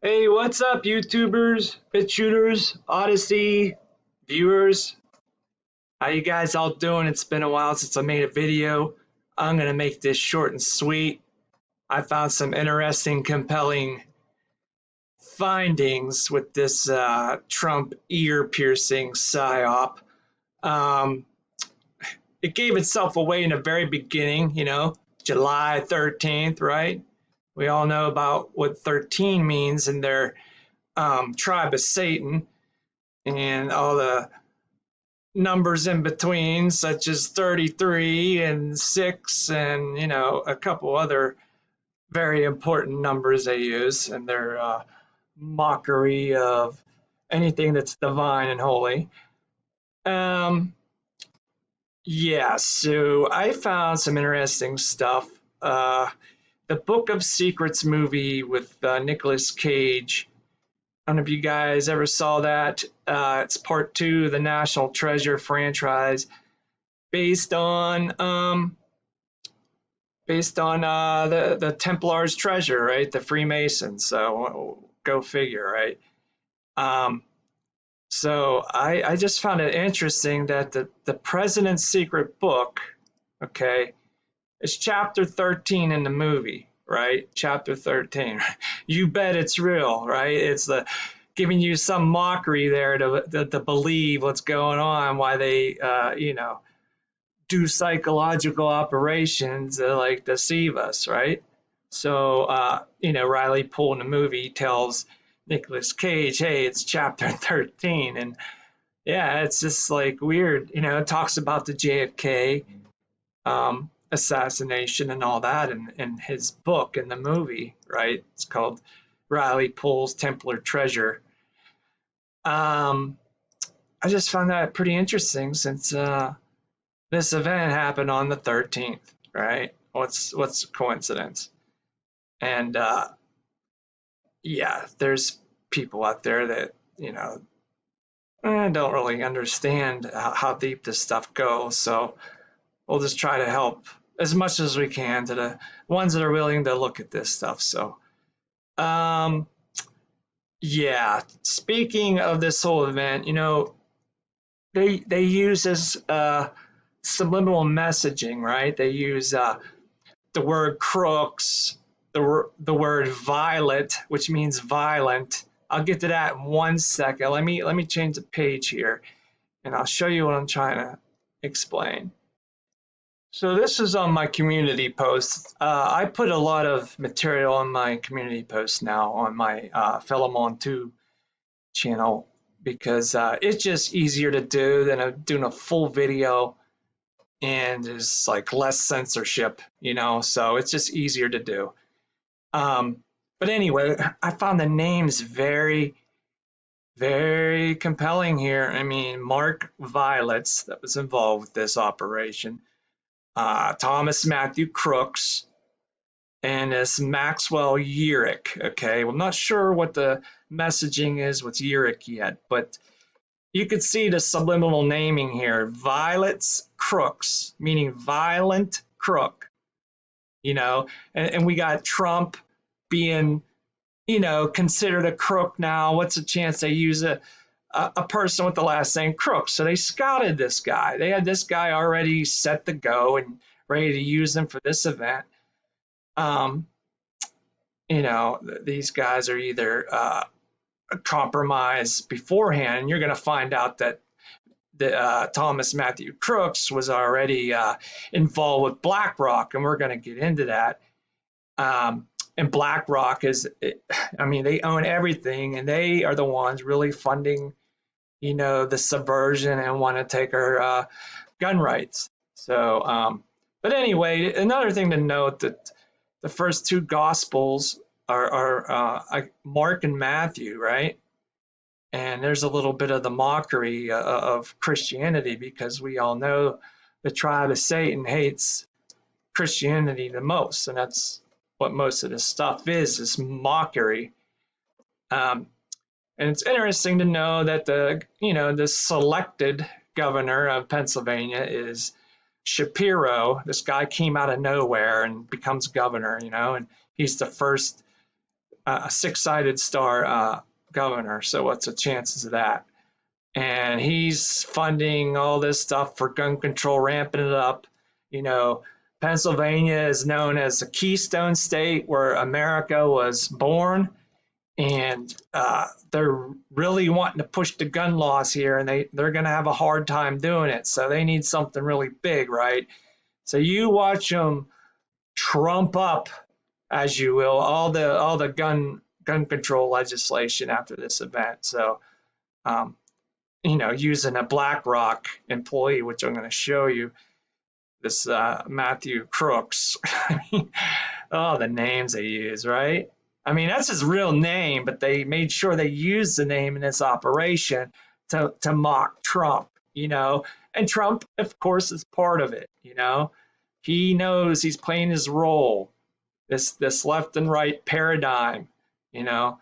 Hey, what's up, YouTubers, BitShooters, Odyssey, viewers? How you guys all doing? It's been a while since I made a video. I'm gonna make this short and sweet. I found some interesting, compelling findings with this Trump ear-piercing psyop. Um, it gave itself away in the very beginning, July 13th, right? We all know about what 13 means in their tribe of Satan and all the numbers in between, such as 33 and 6, and a couple other very important numbers they use in their mockery of anything that's divine and holy. Yeah, so I found some interesting stuff. The Book of Secrets movie with Nicolas Cage. I don't know if you guys ever saw that. It's part two of the National Treasure franchise, based on the Templars' treasure, right? The Freemasons. So go figure, right? Um, so I just found it interesting that the President's Secret Book, okay, is chapter 13 in the movie, right? Chapter 13. You bet it's real, right? It's the giving you some mockery there to believe what's going on, why they, do psychological operations to like deceive us, right? So, Riley Poole in the movie tells Nicolas Cage, hey, it's chapter 13. And yeah, it's just like weird. It talks about the JFK assassination and all that in his book in the movie, right? It's called Riley Poole's Templar Treasure. Um, I just found that pretty interesting since this event happened on the 13th, right? What's the coincidence? And yeah, there's people out there that don't really understand how deep this stuff goes. So we'll just try to help as much as we can to the ones that are willing to look at this stuff. So um, yeah, speaking of this whole event, they use this subliminal messaging, right? They use the word crooks, the word violet, which means violent. I'll get to that in 1 second. Let me change the page here, and I'll show you what I'm trying to explain. So this is on my community post. I put a lot of material on my community post now on my Philemon 2 channel because it's just easier to do than doing a full video, and there's like less censorship, so it's just easier to do. But anyway, I found the names very, very compelling here. I mean, Mark Violets, that was involved with this operation, Thomas Matthew Crooks, and this Maxwell Urick. Okay, well, I'm not sure what the messaging is with Urick yet, but you could see the subliminal naming here. Violets Crooks, meaning violent crook, and we got Trump being, considered a crook now. What's the chance they use a person with the last name Crook? So they scouted this guy. They had this guy already set to go and ready to use him for this event. Um, these guys are either compromised beforehand, and you're going to find out that Thomas Matthew Crooks was already involved with BlackRock, and we're going to get into that. And BlackRock they own everything, and they are the ones really funding, the subversion and want to take our gun rights. So, but anyway, another thing to note that the first two gospels are Mark and Matthew, right? And there's a little bit of the mockery of Christianity because we all know the tribe of Satan hates Christianity the most, and that's what most of this stuff is mockery. And it's interesting to know that the selected governor of Pennsylvania is Shapiro. This guy came out of nowhere and becomes governor, and he's the first a six-sided star governor. So what's the chances of that? And he's funding all this stuff for gun control, ramping it up. You know, Pennsylvania is known as the Keystone State where America was born, and they're really wanting to push the gun laws here, and they're going to have a hard time doing it. So they need something really big, right? So you watch them trump up, as you will, all the gun control legislation after this event. So, you know, using a BlackRock employee, which I'm going to show you, this Matthew Crooks. I mean, oh, the names they use, right? I mean, that's his real name, but they made sure they used the name in this operation to mock Trump, you know. And Trump, of course, is part of it, you know. He knows he's playing his role, this left and right paradigm, you know.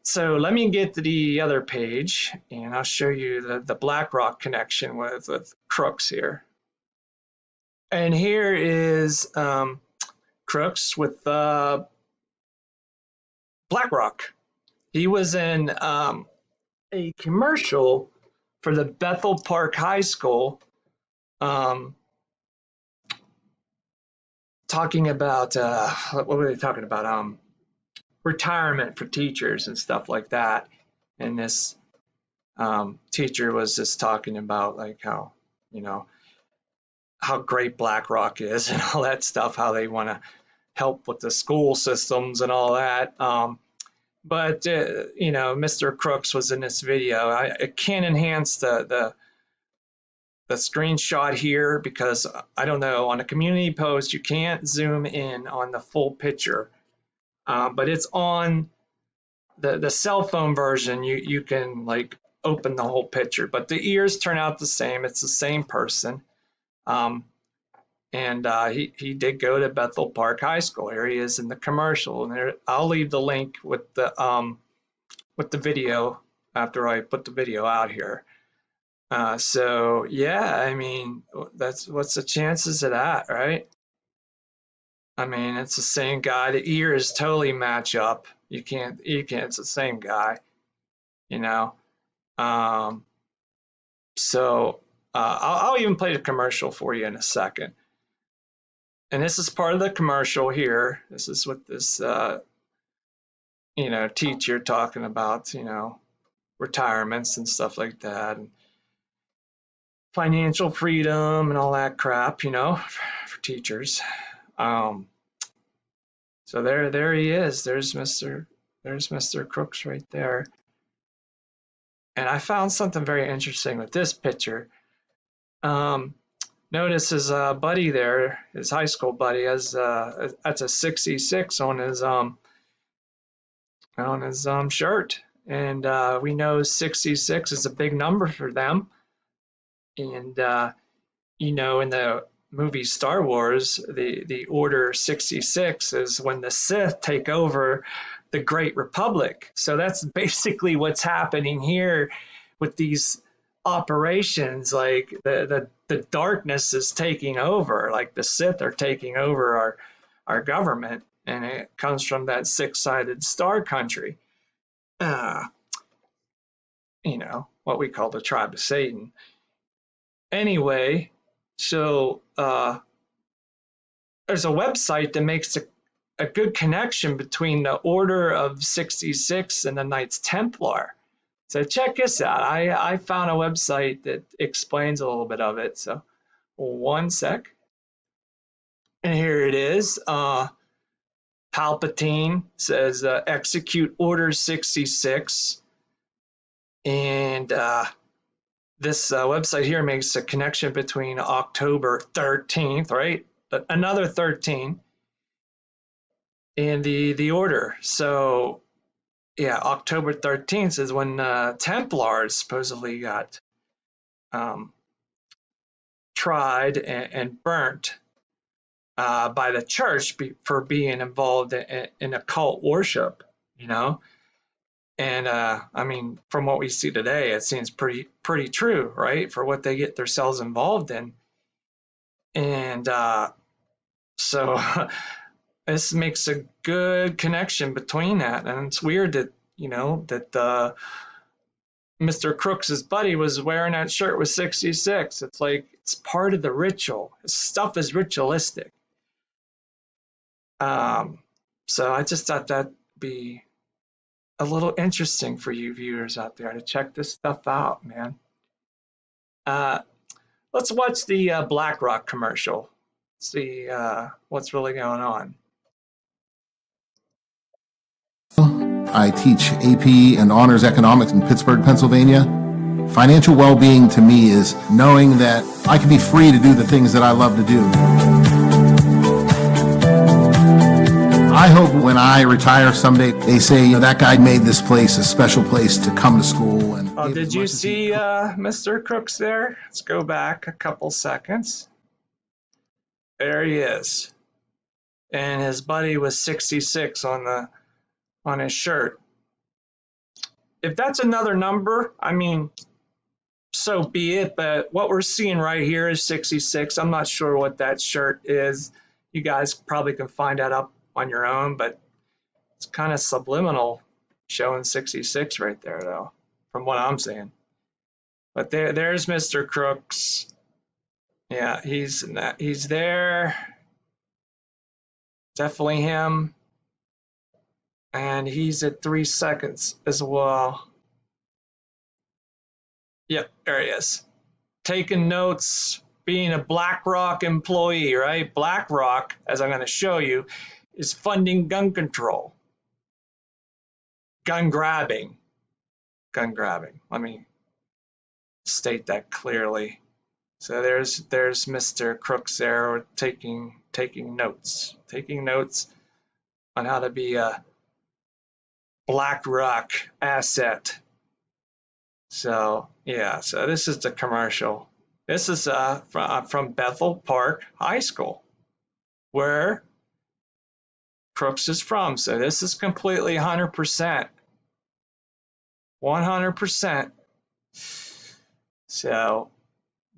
So let me get to the other page, and I'll show you the BlackRock connection with Crooks here. And here is Crooks with BlackRock. He was in a commercial for the Bethel Park High School, talking about what were they talking about? Retirement for teachers and stuff like that. And this teacher was just talking about like how, you know, how great BlackRock is and all that stuff, how they want to help with the school systems and all that. But you know, Mr. Crooks was in this video. I can't enhance the screenshot here because I don't know, on a community post you can't zoom in on the full picture, but it's on the cell phone version. You can like open the whole picture, but the ears turn out the same. It's the same person. And he did go to Bethel Park High School. Here he is in the commercial, and there, I'll leave the link with the video after I put the video out here. So yeah, I mean, what's the chances of that, right? I mean, it's the same guy. The ears totally match up. You can't. It's the same guy, you know. So I'll even play the commercial for you in a second. And this is part of the commercial here. This is what this, you know, teacher talking about, you know, retirements and stuff like that, and financial freedom and all that crap, you know, for teachers. So there he is. There's Mr. Crooks right there. And I found something very interesting with this picture. Notice his buddy there, his high school buddy, has that's a 66 on his shirt, and we know 66 is a big number for them. And you know, in the movie Star Wars, the Order 66 is when the Sith take over the Great Republic. So that's basically what's happening here with these operations. Like the darkness is taking over, like the Sith are taking over our government, and it comes from that six-sided star country, you know, what we call the tribe of Satan. Anyway, so there's a website that makes a good connection between the Order of 66 and the Knights Templar. So check this out. I found a website that explains a little bit of it. So one sec. And here it is. Palpatine says execute Order 66. And this website here makes a connection between October 13th, right? But another 13, and the order. So yeah, October 13th is when Templars supposedly got tried and burnt by the church for being involved in occult worship, you know. And I mean, from what we see today, it seems pretty true, right? For what they get themselves involved in. And so this makes a good connection between that. And it's weird that, that Mr. Crooks's buddy was wearing that shirt with 66. It's like it's part of the ritual. His stuff is ritualistic. So I just thought that'd be a little interesting for you viewers out there to check this stuff out, man. Let's watch the BlackRock commercial. See what's really going on. I teach AP and honors economics in Pittsburgh, Pennsylvania. Financial well-being to me is knowing that I can be free to do the things that I love to do. I hope when I retire someday, they say, that guy made this place a special place to come to school. And did you see Mr. Crooks there? Let's go back a couple seconds. There he is. And his buddy was 66 on his shirt. If that's another number, I mean, so be it, but what we're seeing right here is 66. I'm not sure what that shirt is. You guys probably can find that up on your own, but it's kind of subliminal showing 66 right there, though, from what I'm seeing. But there's Mr. Crooks. Yeah, he's there. Definitely him. And he's at 3 seconds as well. Yep, there he is. Taking notes, being a BlackRock employee, right? BlackRock, as I'm going to show you, is funding gun control. Gun grabbing. Let me state that clearly. So there's Mr. Crooks there taking notes on how to be a BlackRock asset. So yeah, so this is the commercial. This is from Bethel Park High School, where Crooks is from. So this is completely 100%. 100%. So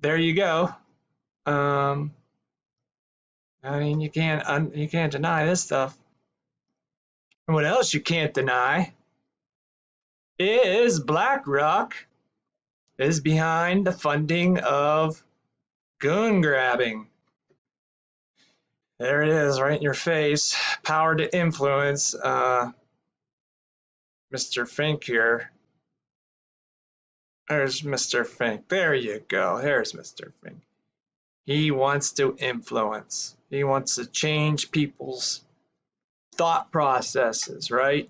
there you go. I mean, you can't deny this stuff. And what else you can't deny is BlackRock is behind the funding of gun grabbing. There it is, right in your face. Power to influence. Mr. Fink here. There's Mr. Fink. There you go. There's Mr. Fink. He wants to influence. He wants to change people's thought processes, right?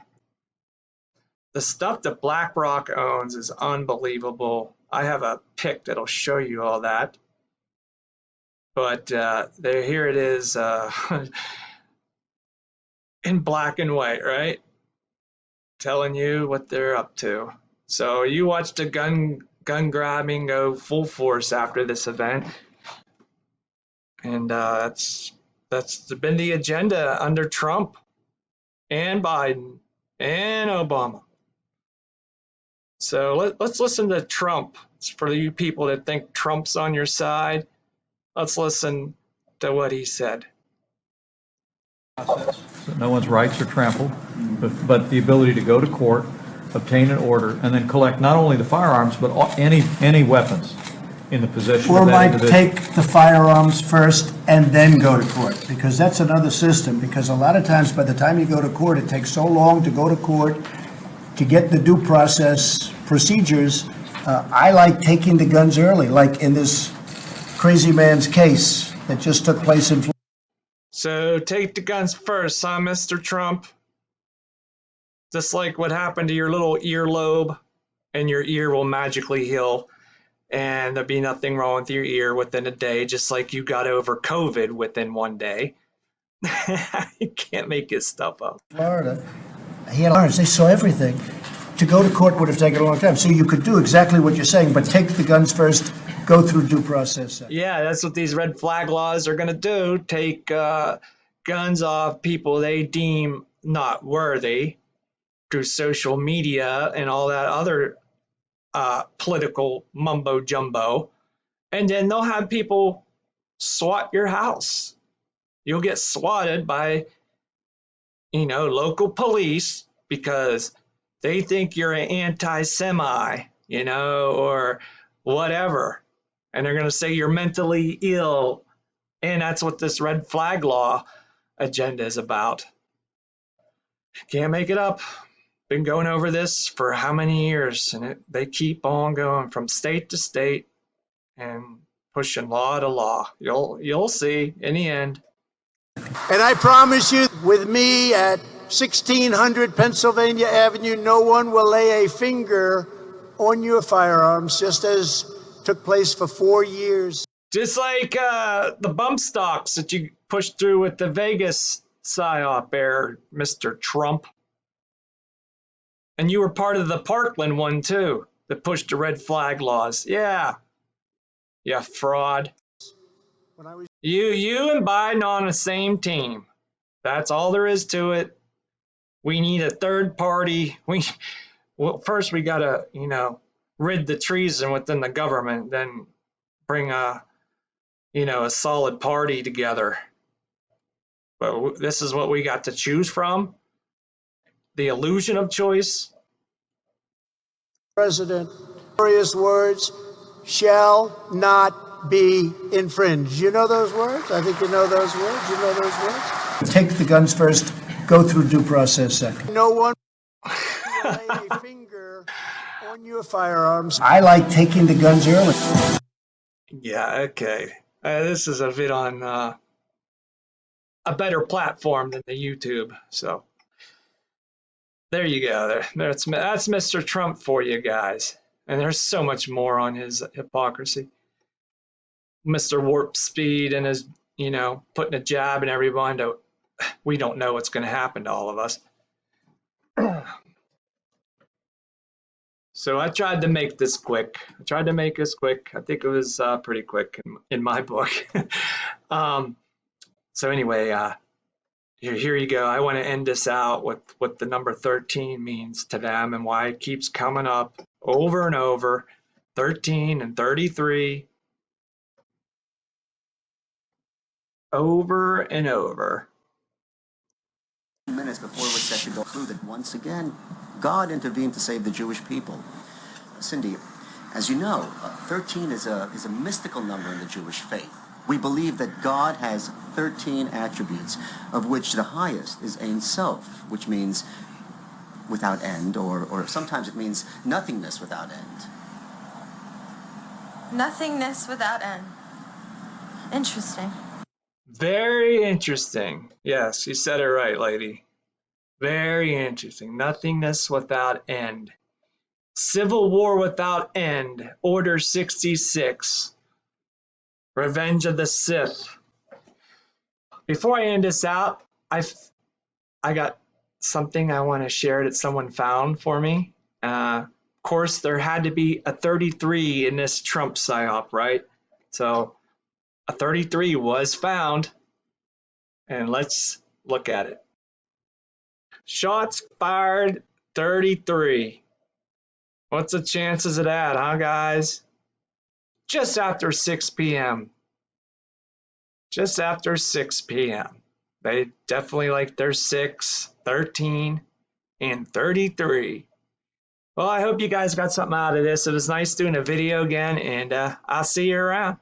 The stuff that BlackRock owns is unbelievable. I have a pic that'll show you all that. But here it is in black and white, right? Telling you what they're up to. So you watched the gun grabbing go full force after this event. And that's been the agenda under Trump and Biden and Obama. So let's listen to Trump. For you people that think Trump's on your side, let's listen to what he said. No one's rights are trampled, but the ability to go to court, obtain an order, and then collect not only the firearms, but any weapons in the possession Or of that might individual. take the firearms first and then go to court, because that's another system, because a lot of times by the time you go to court, it takes so long to go to court to get the due process procedures. I like taking the guns early, like in this crazy man's case that just took place in Florida. So take the guns first, huh, Mr. Trump? Just like what happened to your little earlobe, and your ear will magically heal, and there'll be nothing wrong with your ear within a day, just like you got over COVID within one day. You can't make this stuff up. Florida, he had warrants, they saw everything. To go to court would have taken a long time. So you could do exactly what you're saying, but take the guns first, go through due process. Yeah, that's what these red flag laws are going to do. Take guns off people they deem not worthy through social media and all that other political mumbo jumbo. And then they'll have people swat your house. You'll get swatted by local police because they think you're an anti-Semite, or whatever. And they're going to say you're mentally ill. And that's what this red flag law agenda is about. Can't make it up. Been going over this for how many years, and they keep on going from state to state and pushing law to law. You'll see in the end. And I promise you, with me at 1600 Pennsylvania Avenue, no one will lay a finger on your firearms, just as took place for 4 years. Just like the bump stocks that you pushed through with the Vegas Psyop there, Mr. Trump. And you were part of the Parkland one too, that pushed the red flag laws. Yeah, you fraud. You and Biden on the same team. That's all there is to it. We need a third party. First we gotta, rid the treason within the government, then bring a solid party together. But this is what we got to choose from. The illusion of choice. President, various words shall not be infringed. You know those words? I think you know those words. You know those words? Take the guns first, go through due process second. No one will lay a finger on your firearms. I like taking the guns early. Yeah, okay. This is a bit on a better platform than the YouTube, so there you go. That's Mr. Trump for you guys. And there's so much more on his hypocrisy. Mr. Warp Speed and his, putting a jab in everyone. We don't know what's going to happen to all of us. So I tried to make this quick. I think it was pretty quick in my book. So anyway, here you go. I want to end this out with what the number 13 means to them and why it keeps coming up over and over. 13 and 33. Over and over. Minutes before it was set to go through that once again, God intervened to save the Jewish people. Cindy, as you know, 13 is a mystical number in the Jewish faith. We believe that God has 13 attributes, of which the highest is Ein Sof, which means without end, or sometimes it means nothingness without end. Nothingness without end. Interesting. Very interesting. Yes, you said it right, lady. Very interesting. Nothingness without end. Civil War without end. Order 66. Revenge of the Sith. Before I end this out, I got something I want to share that someone found for me. Of course, there had to be a 33 in this Trump psyop, right? So a 33 was found, and let's look at it. Shots fired, 33. What's the chances of that, huh, guys? Just after 6 p.m. Just after 6 p.m. They definitely like their 6, 13, and 33. Well, I hope you guys got something out of this. It was nice doing a video again, and I'll see you around.